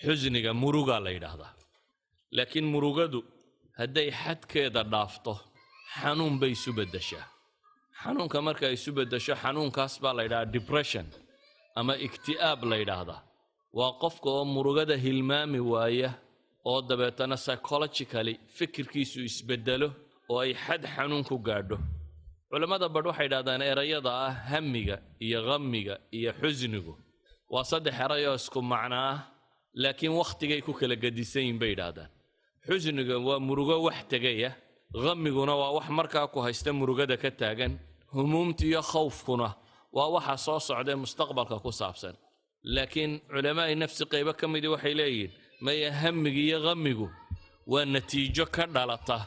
xusniga muruga la yiraahdaa laakiin murugadu hadday xadkeeda dhaafto xanuun bay isu bedeshaa xanuunka marka ay isu bedesho xanuunkaas baa la yiraahdaa depression ama iktiaab la yiraahdaa waa qofka oo murugada hilmaami waaya oo dabeetana psychologically fikirkiisu isbedelo oo ay xad xanuun ku gaadho culimada bad waxay yiraahdaan erayada ah hamiga iyo ghammiga iyo xusnigu waa saddex eray oo isku macno ah laakiin waqtigay ku kala gadisan bay yiraahdaan xusniga waa murugo wax tagaya ghammiguna waa wax markaa ku haysta murugada ka taagan humuumta iyo khawfkuna waa waxa soo socda mustaqbalka ku saabsan laakiin culimada nafsi qayb ka mid waxay leeyihiin ma hamiga iyo ghammigu waa natiijo ka dhalata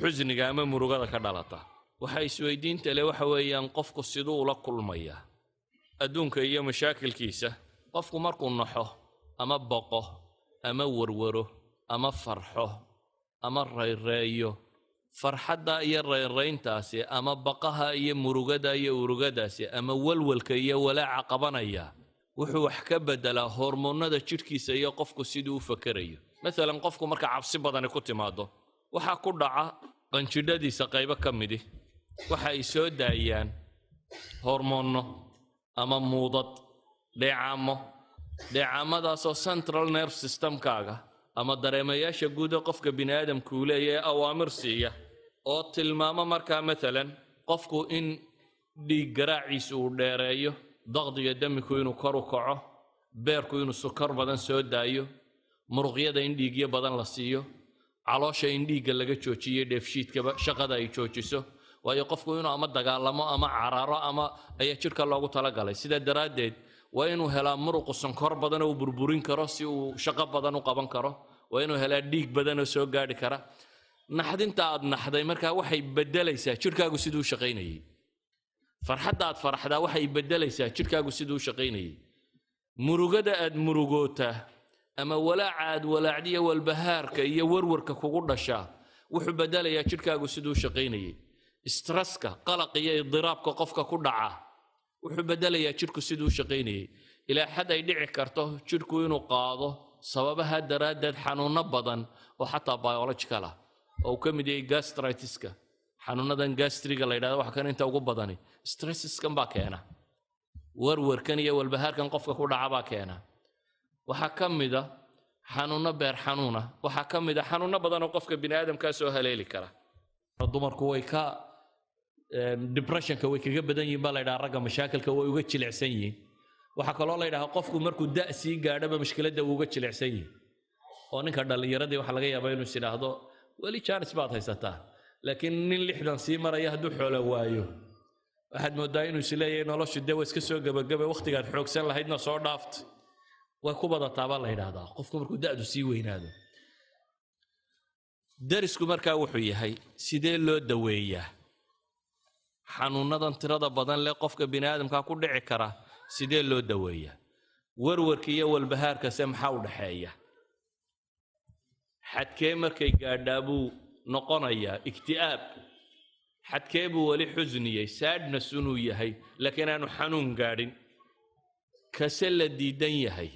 xusniga ama murugada ka dhalata waxa isweydiinta leh waxa weeyaan qofku sidoo ula kulmaya adduunka iyo mashaakilkiisa qofku markuu naxo ama baqo ama warwaro ama farxo ama rayreeyo farxadda iyo rayreyntaasi ama baqaha iyo murugada iyo urugadaasi ama walwalka iyo walaaca qabanaya wuxuu wax ka bedelaa hormoonada jirkiisa iyo qofku siduu u fakarayo mesela qofku marka cabsi badan ku timaado waxa ku dhaca qanjidhadiisa qayb ka mid ah waxa ay soo daayaan hormoono ama muudad dheecaamadaas oo central nerve system kaaga ama dareemayaasha guud ee qofka bini'aadamku leeyahay awaamir siiya oo tilmaamo marka mesela qofku in dhiig garaaciisu uu dheereeyo daqdiga damigu inuu kor u kaco beerku inuu sukar badan soo daayo muruqyada in dhiigyo badan la siiyo caloosha in dhiigga laga joojiyo dheefshiidkaba shaqada ay joojiso waayo qofku inuu ama dagaalamo ama cararo ama ayaa jirka loogu talagalay sida daraadeed waa inuu helaa muruq sonkor badan oo burburin karo si uu shaqo badan u qaban karo waa inuu helaa dhiig badan oo soo gaari kara naxdinta aad naxday marka waxay bedelaysaa jirkaagu siduu shaqeynayay farxadda aad faraxdaa waxay bedelaysaa jirkaagu siduu shaqeynayay murugada aad murugoota ama walaaca aad walaacdiya walbahaarka iyo warwarka kugu dhashaa wuxuu bedelayaa jirkaagu siduu shaqeynayay stresska qalaq iyo idiraabka qofka ku dhaca wuxuu bedelayaa jirku siduu shaqeynayay ilaa xad ay dhici karto jirku inuu qaado sababaha daraadeed xanuuno badan oo xataa biological ah oo ka mid yahay gastritis-ka xanuunadan gastriga la yiraahdo waxa kan inta ugu badani stresskan baa keena warwarkan iyo walbahaarkan qofka ku dhaca baa keena waxa ka mid ah xanuuno beer xanuuna waxa ka mid ah xanuuno badan oo qofka bini'aadamka soo haleeli kara dumarku way ka depressionka way kaga badan yihiin baa la yiraahdaa ragga mashaakilka way uga jilicsan yihiin waxa kaloo la yiraahdaa qofku markuu da'si gaadhaba mushkiladda uga jilicsan yihiin oo ninka dhalinyaradii waxa laga yaabaa inuu yiraahdo wali chance baad haysataa laakiin nin 60 sii maraya hadduu xoolo waayo waxaad moodaa inuu isleeyahay noloshu dee way iska soo gabagabay waqtigaad xoogsan lahaydna soo dhaaft way ku badataa baa la yiraahdaa qofku markuu da'du sii weynaado darisku markaa wuxuu yahay sidee loo daweeyaa xanuunadan tirada badan leh qofka bini'aadamka ku dhici kara sidee loo daweeyaa warwarka iyo walbahaarka maxaa u dhaxeeya xadkee markay gaadhaabuu noqonayaa iktiaab xadkee buu wali xusniyey sadness inuu yahay laakiin aanu xanuun gaadhin kase la diidan yahay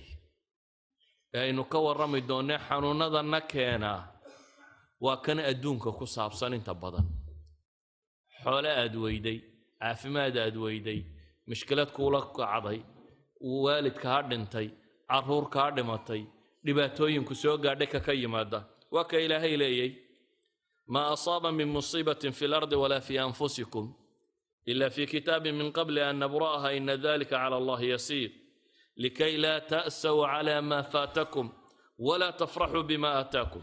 aynu ka warrami doonaa xanuunadana keenaa waa kan adduunka ku saabsan inta badan xoolo aad weyday caafimaad aad weyday mushkilad kuula kacday waalidka ha dhintay caruur ka dhimatay dhibaatooyinku soo gaadhay ka yimaada waa ka ilaahay leeyay ma asaba min musibatin fil ardi wala fi anfusikum illa fi kitabin min qabli an nabraha inna dhalika ala Allah yasir likay la ta'saw ala ma fatakum wala tafrahu bima atakum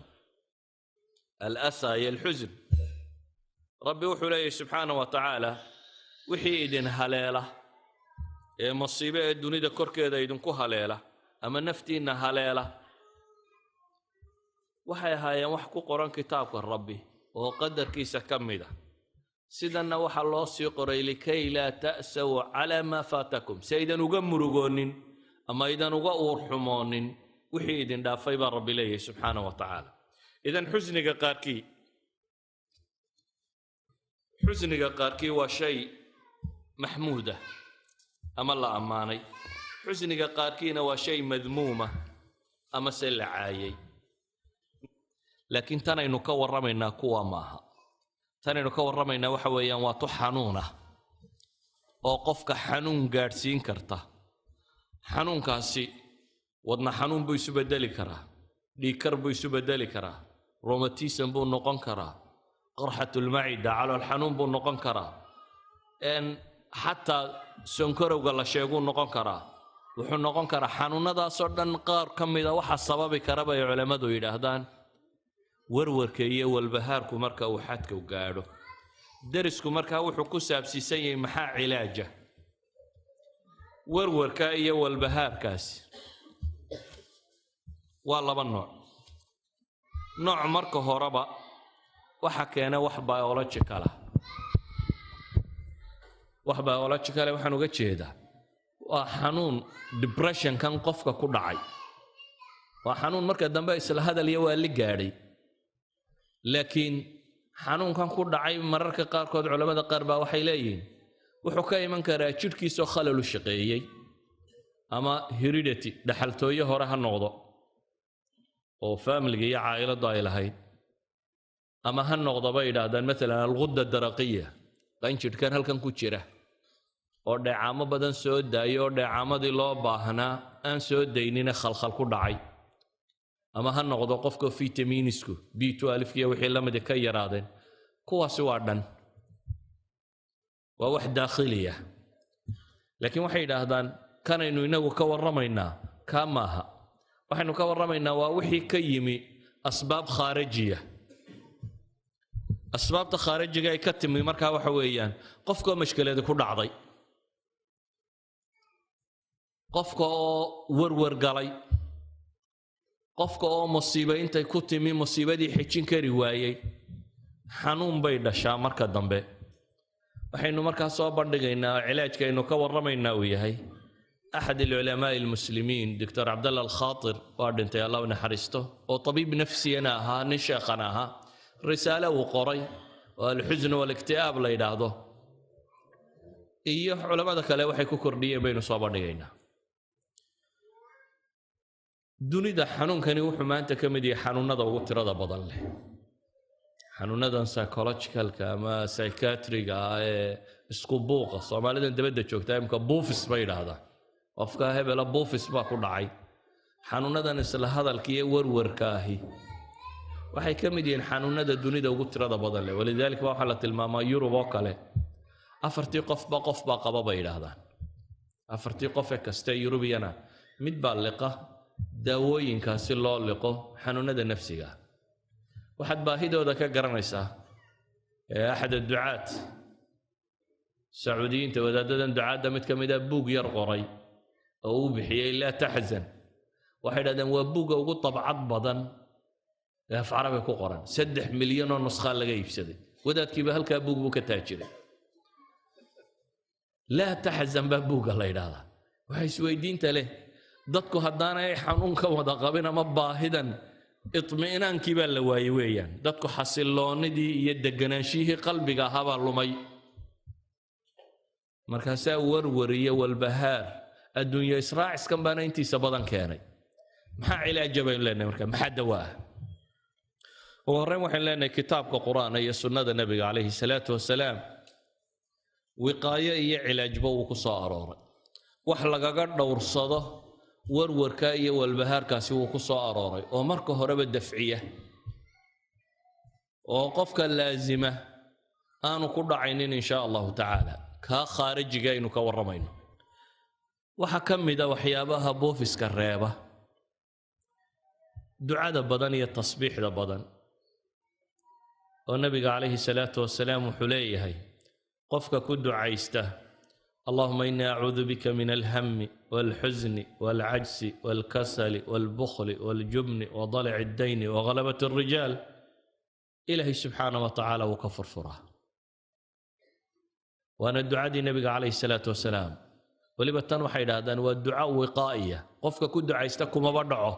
al-asa ya al-huzn rabbi wuxuu leeyahay subhanahu wa ta'ala wixii idin haleela ee musiibo ee dunida korkeeda idinku haleela ama naftiina haleela waxay ahaayeen wax ku qoran kitaabka rabbi oo qadarkiisa ka mid ah sidana waxa loo sii qoray likay la ta'saw ala ma fatakum saydan uga murugoonin ama idan uga uurxumoonin wixii idin dhaafay baa rabbi leeyahay subhanahu wa ta'ala idan xusniga qaarkii waa shay maxmuuda ama la amaanay xusniga qaarkiina waa shay madmuuma أما سيل عايي لكن تانا إنو كور رمينا كوا ماها تانا إنو كور رمينا وحويا واتو حنونة أو قفك حنون قارسين كرتا حنون كاسي ودنا حنون بو يسو بدالي كرا ديكر بو يسو بدالي كرا روماتيسن بو نقن كرا قرحة المعدة على الحنون بو نقن كرا إن حتى سنكرو قال شيء نقن كرا وحن نقن كرا حنون دا صدن قار كم إذا واحد سبب كربا علماء دو يدهدان warwarka والبهاركو marka uu xadka u gaadho darisku marka wuxuu ku saabsiisan yahay maxaa cilaaja warwarka iyo walbahaarkaas waa laba nooc marka horeba waxa keena wax biological waxaan uga jeedaa waa xanuun depression kan qofka ku dhacay waa xanuun marka dambe isla hadal iyo waa li gaadhay laakiin xanuunkan ku dhacay mararka qaarkood culimada qaar baa waxay leeyihiin wuxuu ka iman karaa jidhkiisa khalal u shaqeeyay ama heredity dhaxaltooyo hore ha noqdo oo family iyo caa'iladu ay lahayd ama ha noqdo bay yiraahdaan mesela alghudda daraqiya qanjidhkan halkan ku jira oo dheecaamo badan soo daayo oo dheecaamadii loo baahnaa aan soo daynina khalkhal ku dhacay ama ha noqdo qofka vitamiinisku B12 iyo wixii la mid ka yaraadeen kuwaasi waa dhan waa wax daakhiliya laakiin waxay yiraahdaan kanaynu inagu ka warramaynaa kamaha waxaynu ka warramaynaa waa wixii ka yimi asbaab khaarijiya asbaabta khaarijiga ay ka timi marka waxa weeyaan qofka mashkilada ku dhacday qofka oo warwar galay qofka oo musiibo intay ku timi musiibadii xijin kari waayay xanuun bay dhashaa marka dambe waxaynu markaa soo bandhigaynaa cilaajka aynu ka warramaynaa uu yahay أحد العلماء المسلمين دكتور عبد الله الخاطر وأردنت الله ونحرسته وطبيب نفسي أناها نشاقناها رسالة وقري والحزن والاكتئاب لا يدعضه إيه علماء ذاك لا وحي كردية بين صابرين دوني ده حنون كان يوحو ما أنت كمدي حنون هذا وتر هذا بدل حنون هذا سايكولوجيكال كما سايكاتري اسكوبوقة صومالي أنت بدك تشوف تايم كبوفس بين هذا qofka hebel boofis baa ku dhacay xanuunadan isla hadalkiyo warwarkaahi waxay ka mid yihiin xanuunada dunida ugu tirada badan leh walidaalka waxa la tilmaamaa Yurub oo kale afartii qof baa qaba bay yiraahdaan afartii qof ee kasta Yurubiyana mid baa liqa daawooyinkaasi loo liqo xanuunada nafsiga waxaad baahidooda ka garanaysaa axad ducaat sacuudiyiinta wadaadadan ducaada mid ka mid ah buug yar qoray oo bixiyay la tahzan waxay dhaadeen waa buuga ugu tabcad badan ee af carabi ku qoran 3 milyan oo nusxa laga iibsaday wadaadkiiba halka buug buu ka taajiray la tahzan ba buuga la yiraahdo waxay isweydiinta leh dadku hadaan ay xanuun ka wada qabin ama baahidan itmiinaankii baa la waayay weeyaan dadku xasiloonidii iyo deganaanshihii qalbiga haba lumay markaasaa warwariya walbahaar adduunyo israacis kan baana intiisa badan keenay maxaa cilaaja baynu leenahay marka maxaa dawaa ugu horreyn waxaynu leenahay kitaabka qur'aan iyo sunnada nabiga calayhi salaatu wasalaam wiqaayo iyo cilaajba uu ku soo arooray wax lagaga dhowrsado warwarka iyo walbahaarkaasi uu ku soo arooray oo marka horeba dafciya oo qofka laazima aanu ku dhacaynin insha allahu tacaala ka khaarijiga aynu ka warramayno waxa ka mid ah waxyaabaha boofiska reeba ducada badan iyo tasbiixda badan oo nabiga calayhi salaatu wasalaam wuxuu leeyahay qofka ku ducaysta اللهم إني أعوذ بك من الهم والحزن والعجز والكسل والبخل والجبن وضلع الدين وغلبة الرجال إلهي سبحانه وتعالى وكفر فراه وأنا الدعاء دي النبي عليه الصلاة والسلام ولبتان وحيد هذا والدعاء وقائية قفك كد عيستكم وبرعه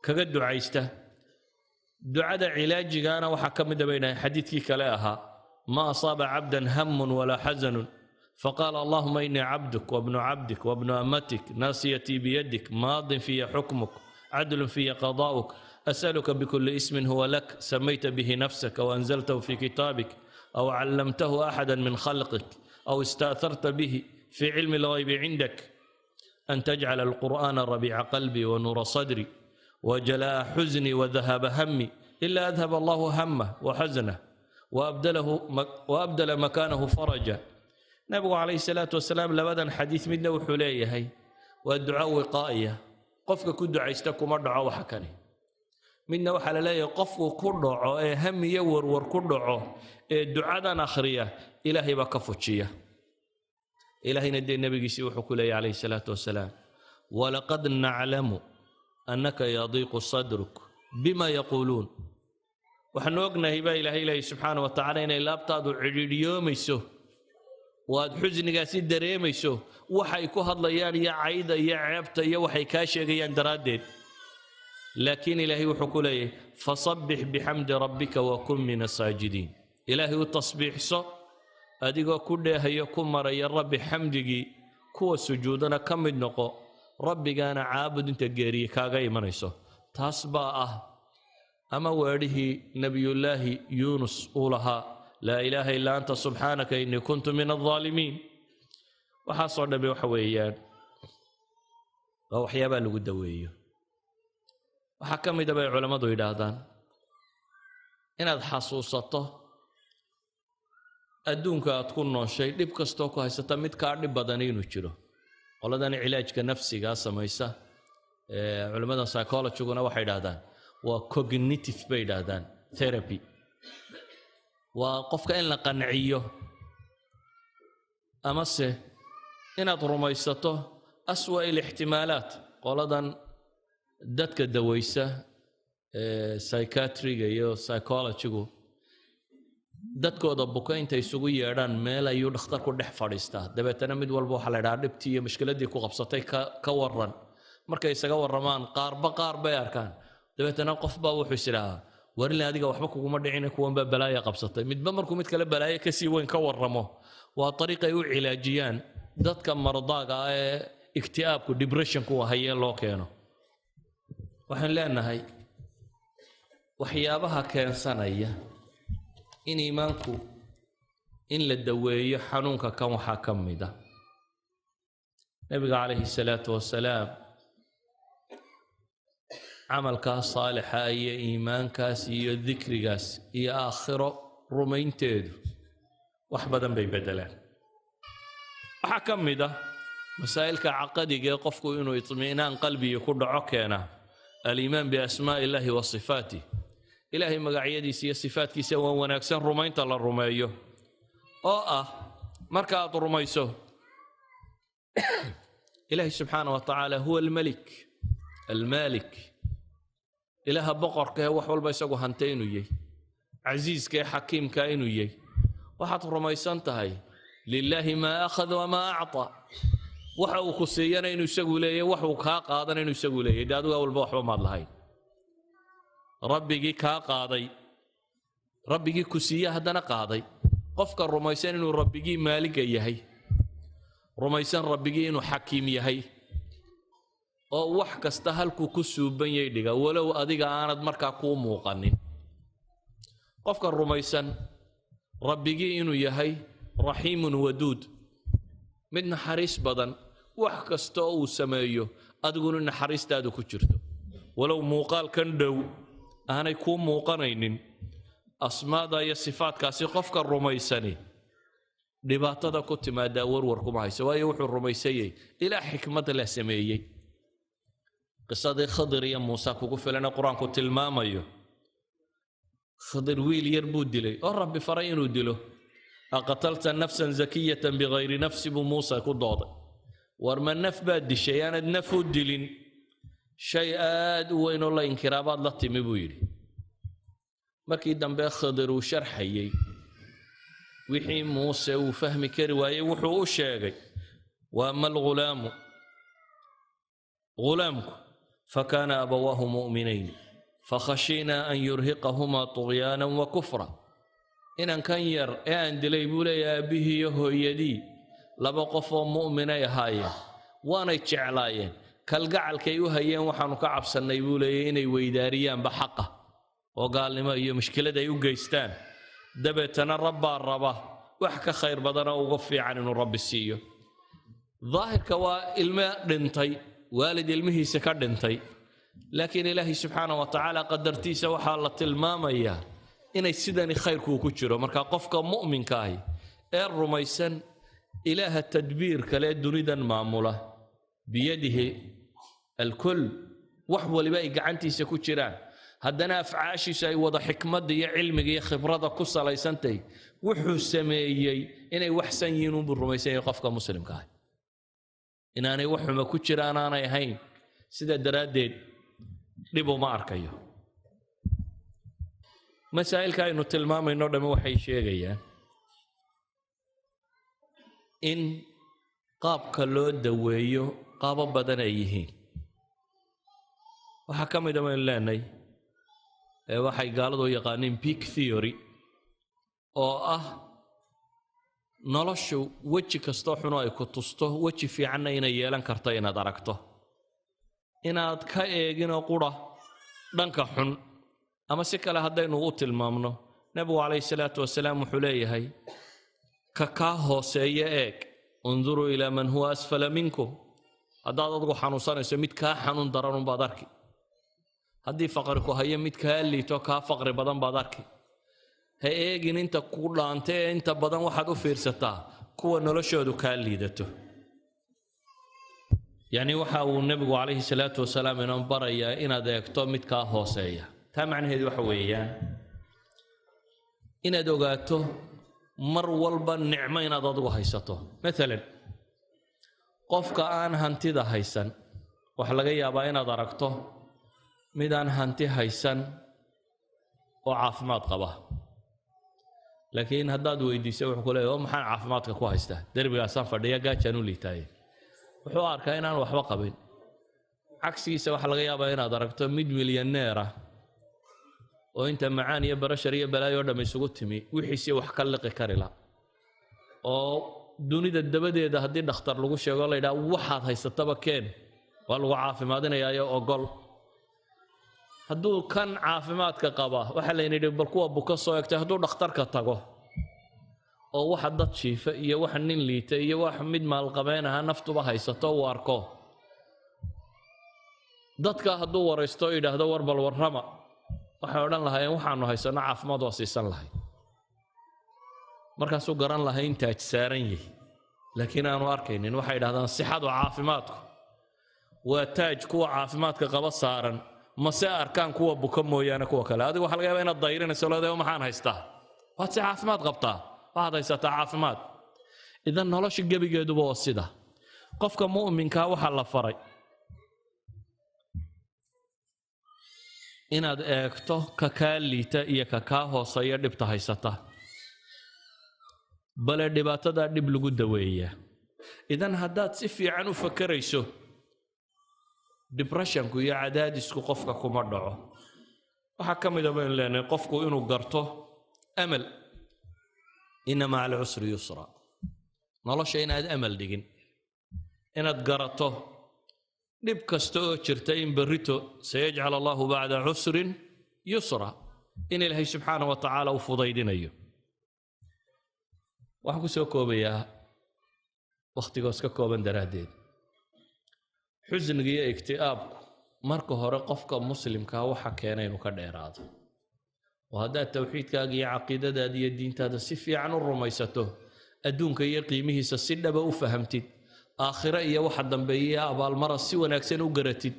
كقد عيسته دعاء علاجي كان وحكم بين حديثك كلاها ما أصاب عبدا هم ولا حزن فقال اللهم إني عبدك وابن عبدك وابن أمتك ناصيتي بيدك ماض في حكمك عدل في قضاؤك أسألك بكل اسم هو لك سميت به نفسك وأنزلته في كتابك أو علمته أحدا من خلقك أو استأثرت به في علم الغيب عندك أن تجعل القرآن ربيع قلبي ونور صدري وجلاء حزني وذهاب همي إلا أذهب الله همه وحزنه وأبدل مكانه فرجا. نبي عليه الصلاة والسلام لبدا حديث منا وحليه هي والدعاء وقائية قفك كد عيستكم الدعاء وحكني منا وحل لا يقف كدعاء هم يور كدعاء الدعاء آخرية إلهي بكفتشية إلهي ندي النبي يسوع حكولي عليه الصلاة والسلام ولقد نعلم أنك يضيق صدرك بما يقولون وحنوقنا هبا إلهي سبحانه وتعالى إن إلا أبتادوا عريريوم يسوه waad xusnigaasi dareemayso waxay ku hadlayaan iyo cayda iyo ceebta iyo waxay ka sheegayaan daraadeed laakiin ilaahay wuxuu ku leeyahay fasabbih bihamdi rabbika wa kun min as-sajidin ilaahay u tasbiixso adigoo ku dheehayo ku maraya rabbi xamdigi kuwa sujuudana ka mid noqo rabbigana caabud inta geeriye kaaga imanayso taas baa ama weedihii nabiyullaahi yunus ulaha لا إله إلا أنت سبحانك إني كنت من الظالمين وحصل نبي وحويان أو حيابا لقدوية وحكم دبي علماء ذو إلهدان إن هذا حصوصته أدونك أتكون شيء لبكستوك هاي ستمت كارد بدنين وشلو والله داني علاج كنفسي قاسة ميسا علماء سايكولوجي يقولون واحد هذان وكوجنيتيف بيد هذان ثيرابي وقفك إن لقنعيه أمسه إن أطرميسته أسوأ الاحتمالات قولدان دتك الدويسة سايكاتري أيو سايكولوجيكو دتك ودبوكا انت يسوقو يران ميل أيو دختار كو دح فاريستا دبتنا مد والبو حلا دابتي مشكلة دي كو قبصتي كورن marka isaga waramaan qaarba yarkaan dabeetana qof baa wuxuu siraa warin adiga waxba kugu ma dhicin kuwan ba balaaya qabsatay midba markuu mid kale balaaya ka sii weyn ka waramo waa طريقه ay u cilaajiyaan dadka mardaaga ee iktiaabku depression ku hayeen loo keeno waxaan leenahay waxyaabaha keensanaya in iimaanku in la daweeyo xanuunka kan waxa kamida nabiga kaleeyhi salaatu wasalaam عملك صالح أي إيمان كاس يو ذكر كاس يا آخره رمين تيدو وحبدا بيبدلان وحكم ده مسائل كعقدي قفكو إنه يطمئنان قلبي يكون عكينا الإيمان بأسماء الله وصفاته إلهي مقعيدي سي صفات كي سوى ونكسن رمين تلا رميو مركات رميسو إلهي سبحانه وتعالى هو الملك المالك إله بقر كه وحول بيسقو هنتين وياه عزيز كه حكيم كائن وياه وحط رميسان تهاي لله ما أخذ وما أعطى وحو كسينا إنه يسقو ليه وحو كها قادنا إنه يسقو ليه دادو أول بوحو ما الله ربي جي كها قاضي ربي جي كسيه هدنا قاضي قفك الرميسان إنه ربي جي مالك يهي رميسان ربي جي إنه حكيم يهي oo wax kasta halku ku suuban yahay dhiga walow adiga aanad marka ku muuqanin qofka rumaysan rabbigii inuu yahay rahiimun waduud mid naxariis badan wax kasta uu sameeyo adiguna naxariistaadu ku jirto walow muuqaal kan dhow aanay ku muuqanaynin asmaada iyo sifaadkaasi qofka rumaysani dhibaatada ku timaada warwar kuma hayso waayo wuxuu rumaysayay ilaa xikmad la sameeyay قصة خضر يا موسى كوكو لنا قرآن كو تلماميو خضر ويل يربود لي ربي فرين ودلو أقتلت نفسا زكية بغير نفس بموسى كو ضاض ورما النف باد الشيء النف ودلين شيء وين الله انكرابات لطي مبويري مركي دنبا خضر وشرحي وحي موسى وفهم كرواية وحو الشاقي وأما الغلام غلامك فكان أبواه مؤمنين فخشينا أن يرهقهما طغيانا وكفرا إن كان ير أن دليبولا يا به يهو يدي laba qof oo mu'minay ahaayeen waanay jeclaayeen kalgacalkay u hayeen waxaanu ka cabsanay buu leeyahay inay weydaariyaanba xaqa oo gaalnimo iyo mushkilad ay u geystaan dabeetana rabbaa raba wax ka khayr badana uga fiican inuu rabbi siiyo daahirka waa ilmo dhintay waalid ilmihiisa ka dhintay laakiin ilaahay subxaanahu wa tacaala qadartiisa waxaa la tilmaamayaa inay sidani khayrku ku jiro marka qofka mu'minka ahi ee rumaysan ilaaha tadbiirka lee dunidan maamula biyadihi alkull wax waliba ay gacantiisa ku jiraan haddana afcaashiisa ay wada xikmadda iyo cilmiga iyo khibrada ku salaysantay wuxuu sameeyey inay waxsan yihiin unbuu rumaysan yahay qofka muslimka ah inaanay wax xuma ku jiraan aanay ahayn sida daraaddeed dhib uma arkayo masaa'ilka aynu tilmaamayno dhamme waxay sheegayaan in qaabka loo daweeyo qaabo badan ay yihiin waxaa ka mid a baynu leenahay waxay gaaladu u yaqaaniin peak theory oo ah noloshu weji kastoo xuno ay ku tusto weji fiicanna inay yeelan karto inaad aragto inaad ka eeginoo qura dhanka xun ama si kale haddaynu u tilmaamno nabigu calayhi salaatu wasalaam wuxuu leeyahay ka kaa hooseeya eeg unduruu ilaa man huwa asfala minkum haddaad adgu xanuunsanayso mid kaa xanuun daran unbaad arki haddii faqri ku hayo mid kaa liito kaa faqri badan baad arki ha eegin inta ku dhaanta ee inta badan waxaad u fiirsataa kuwa noloshoodu kaa liidato yacni waxa uu nebigu calayhi salaatu wasalaam inoo barayaa inaad eegto mid kaa hooseeya taa macnaheedu waxa weeyaan inaad ogaato mar walba nicmo inaad adigu haysato maalan qofka aan hantida haysan waxa laga yaabaa inaad aragto mid aan hanti haysan oo caafimaad qaba laakiin haddaad weydiiso wuxuu ku leeyahay maxaan caafimaadka ku haystaa derbigaasaan fadhiya gaajaan u liitaaye wuxuu arkaa inaan waxba qabin cagsigiisa waxa laga yaabaa inaad aragto mid milyaneer ah oo inta macaan iyo barashar iyo balaayo oo dham isugu timi wixiisii wax ka liqi kari la oo dunida dabadeeda haddii dhakhtar lagu sheego la yidhaha waxaad haysataba keen waa lagu caafimaadinayaa ogol hadduu kan caafimaadka qaba waxa la yidhi bal kuwa buka soo egtay hadduu dhakhtarka tago oo waxa dad jiifa iyo waxa nin liita iyo wax mid maalqabeen aha naftuba haysato uu arko dadka hadduu waraysto oo yidhaahdo war bal warrama waxay odhan lahaayeen waxaanu haysanno caafimaad waa siisan lahay markaasuu garan lahay in taaj saaran yihi laakiin aanu arkaynin waxay idhahdaan sixadu caafimaadku waa taaj kuwa caafimaadka qaba saaran mase arkaan kuwa buka mooyaane kuwa kale adigu waxa laga yaabaa inaad dayrinayso leedahay maxaan haystaa waad si caafimaad qabtaa waxaad haysataa caafimaad idan nolosha gebigeeduba waa sida qofka mu'minkaa waxaa la faray inaad eegto ka kaa liita iyo ka kaa hooseeya dhibta haysata bale dhibaatadaa dhib lagu daweeyaa idan haddaad si fiican u fakarayso depressionku iyo cadaadisku qofka kuma dhaco waxaa ka mid a baynu leenahay qofku inuu garto amal ina maca alcusri yusra nolosha inaad amal dhigin inaad garato dhib kasta oo jirta in berrito sayajcal allahu bacda cusrin yusra in ilaahay subxaana wa tacaala u fudaydinayo waxaan ku soo koobayaa wakhtigoos ka kooban daraaddeed xusniga iyo igti'aabku marka hore qofka muslimkaa waxa keena inuu ka dheeraado oo haddaad tawxiidkaaga iyo caqiidadaada iyo diintaada si fiican u rumaysato adduunka iyo qiimihiisa si dhaba u fahamtid aakhiro iyo waxa dambeeya abaalmara si wanaagsan u garatid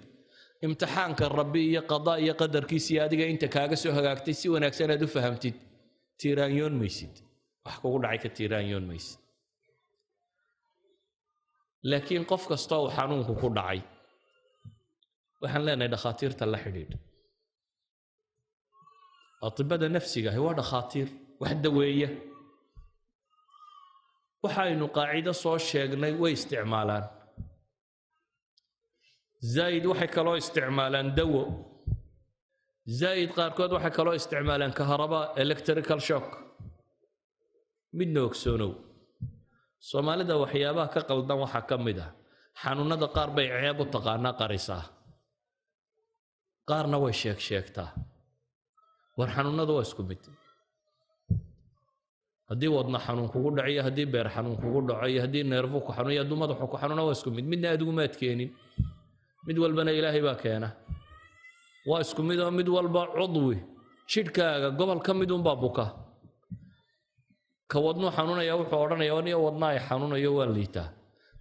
imtixaanka rabbi iyo qadaa iyo qadarkiisa iyo adiga inta kaaga soo hagaagtay si wanaagsan aad u fahamtid tiiraanyoon maysid wax kugu dhacay ka tiiraanyoon maysid laakiin qof kasta oo xanuunku ku dhacay waxaan leenahay dhakhaatiirta la xidhiidh atibada nafsiga ahi waa dhakhaatiir wax daweeya waxaynu qaacido soo sheegnay way isticmaalaan zaa'id waxay kaloo isticmaalaan dawo zaa'id qaarkood waxay kaloo isticmaalaan kaharaba electrical shock midna ogsoonow soomaalida waxyaabaha ka qaldan waxaa ka mid ah xanuunada qaar bay ceeb u taqaanaa qarisaa qaarna way sheegtaa war xanuunadu waa isku mid haddii wadna xanuun kugu dhaciyo haddii beer xanuun kugu dhaco iyo haddii neerfu ku xanuun iyo hadduu madaxu ku xanuuna waa isku mid midna adigu maad keenin mid walbana ilaahay baa keena waa isku mid oo mid walba cudwi jidhkaaga gobol ka mid unbaa buka ka wadnuu xanuunaya wuxuu odhanaya aniga wadna ay xanuunayo waa liitaa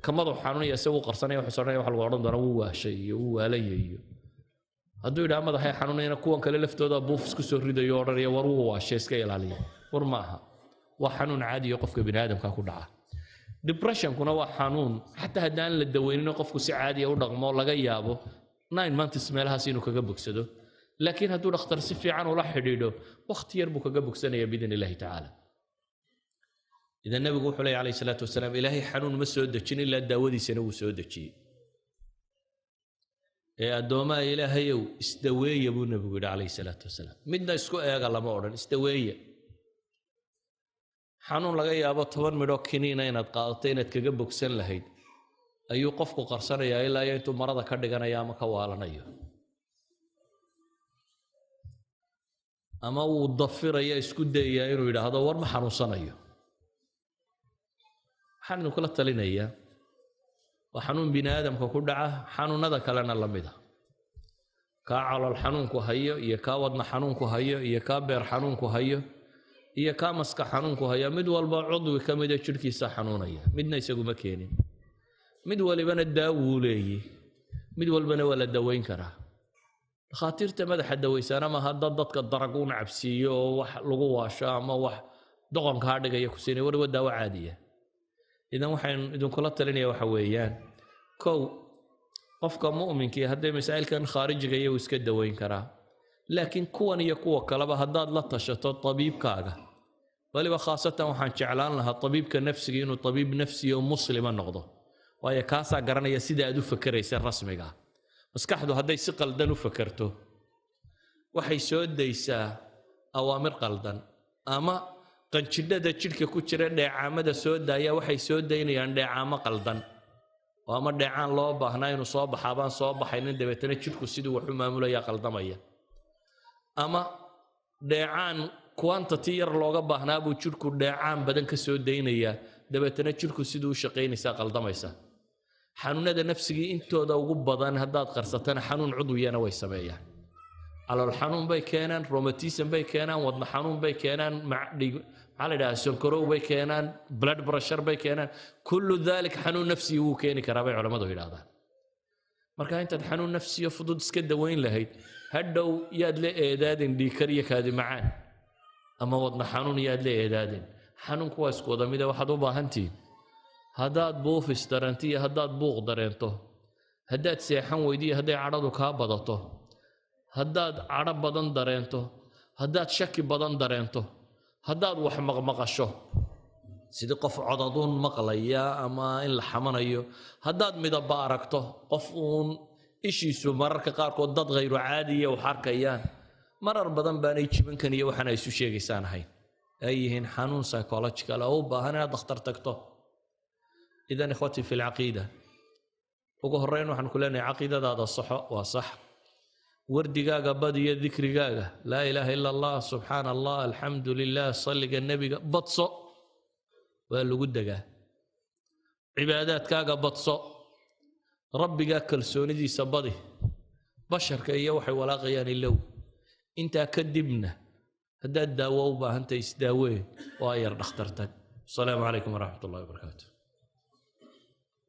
ka madaxu xanuunaya se uu qarsanaya wuxuu odhanaya waxa lagu odhan doonaa wuu waashay iyo wuu waalaya iyo hadduu yidhaha madaxay xanuunayana kuwan kale laftooda buuf isku soo ridayo odhanaya war wuu waashay iska ilaaliya war ma aha waa xanuun caadi oo qofka bini aadamka ku dhaca depressionkuna waa xanuun xataa haddaan la daweynin qofku si caadi u dhaqmo laga yaabo 9 months meelahaas inuu kaga bogsado laakiin hadduu dhakhtar si fiican ula xidhiidho waqti yar buu kaga bogsanaya biidn illaahi tacaala idan nabigu wuxuu leeyahay calayhi salaatu wasalaam ilaahay xanuun ma soo dejin ilaa daawadiisana wuu soo dejiyey ee addoomaha ilaahayow isdaweeya buu nabigu yidhi calayhi salaatu wasalaam midna isku eega lama odhan isdaweeya xanuun laga yaabo 10 midho kiniina inaad qaadato inaad kaga bogsan lahayd ayuu qofku qarsanayaa ilaa intuu marada ka dhiganaya ama ka waalanayo ama uu dafiraya isku dayayaa inuu yidhaahdo war ma xanuunsanayo waxaan idinkula talinayaa waa xanuun bini aadamka ku dhaca xanuunada kalena la mid ah kaa calool xanuunku hayo iyo kaa wadna xanuunku hayo iyo kaa beer xanuunku hayo iyo kaa maska xanuunku haya mid walba cudwi ka mida jidhkiisa xanuunaya midna isaguma keenin mid walibana daawuu leeyahay mid walbana waa la daweyn karaa dhakhaatiirta madaxa daweysaana ma hadda dadka darag u nacabsiiyo oo wax lagu waasho ama wax doqonkaa dhigaya ku siinay waliba daawo caadiya idan waxaan idinkula talinaya waxa weeyaan kow qofka mu'minkii hadday masaa'ilkan khaarijiga iyagu iska daweyn karaa laakiin kuwan iyo kuwa kaleba haddaad la tashato tabiibkaaga waliba khaasatan waxaan jeclaan lahaa tabiibka nafsiga inuu tabiib nafsi oo muslima noqdo waayo kaasaa garanaya sida aad u fakaraysa rasmiga maskaxdu hadday si qaldan u fakarto waxay soo daysaa awaamir qaldan ama qanjidhada jidhka ku jira dheecaamada soo daaya waxay soo daynayaan dheecaamo qaldan oo ama dheecaan loo baahnaa inuu soo baxaabaan soo baxaynin dabeetana jidhku siduu wax u maamulaya qaldamaya ama dheecaan quantity yar looga baahnaa buu jidhku dheecaan badan ka soo daynayaa dabeetana jidhku siduu u shaqaynaysaa qaldamaysa xanuunada nafsigii intooda ugu badan haddaad qarsatana xanuun cudwiyana way sameeyaan calool xanuun bay keenaan rheumatism bay keenaan wadna xanuun bay keenaan maxaa la yidhaha sonkorow bay keenaan blood pressure bay keenaan kullu dalik xanuun nafsi wuu keeni karaa bay culammadu yidhaahdaan marka intaad xanuun nafsiyo fudud iska daweyn lahayd hadhow yaad la eedaadin dhiikar iyo kaadi macaan ama wadna xanuun yaad la eedaadin xanuunku waa isku wada mida waxaad u baahantihiin haddaad buufis dareento iyo haddaad buuq dareento haddaad seexan weydiiyo hadday cadhadu kaa badato haddaad cadho badan dareento haddaad shaki badan dareento haddaad wax maqmaqasho sidii qof codaduun maqlaya ama in la xamanayo haddaad midaba aragto qof uun ishiisu mararka qaarkood dad hayru caadiya wax arkayaan marar badan baanay jibankan iyo waxaan ay isu sheegaysaan ahayn ay yihiin xanuun psychological oo u baahan inaad dhakhtar tagto idan ikhwati fi lcaqiida ugu horreyn waxaan ku leenahay caqiidadaada saxo waa sax wardigaaga badiyo dikrigaaga laa ilaaha ila allah subxaana allah alxamdu lilah salliga nebiga badso waa lagu degaa cibaadaadkaaga badso rabbigaa kalsoonidiisa badi basharka iyo waxay walaaqayaan ilow intaa kadibna haddaad daawo u baahantahay isdaawee oo ayar dhakhtar tag asalaamu calaykum waraxmat ullahi wabarakaatu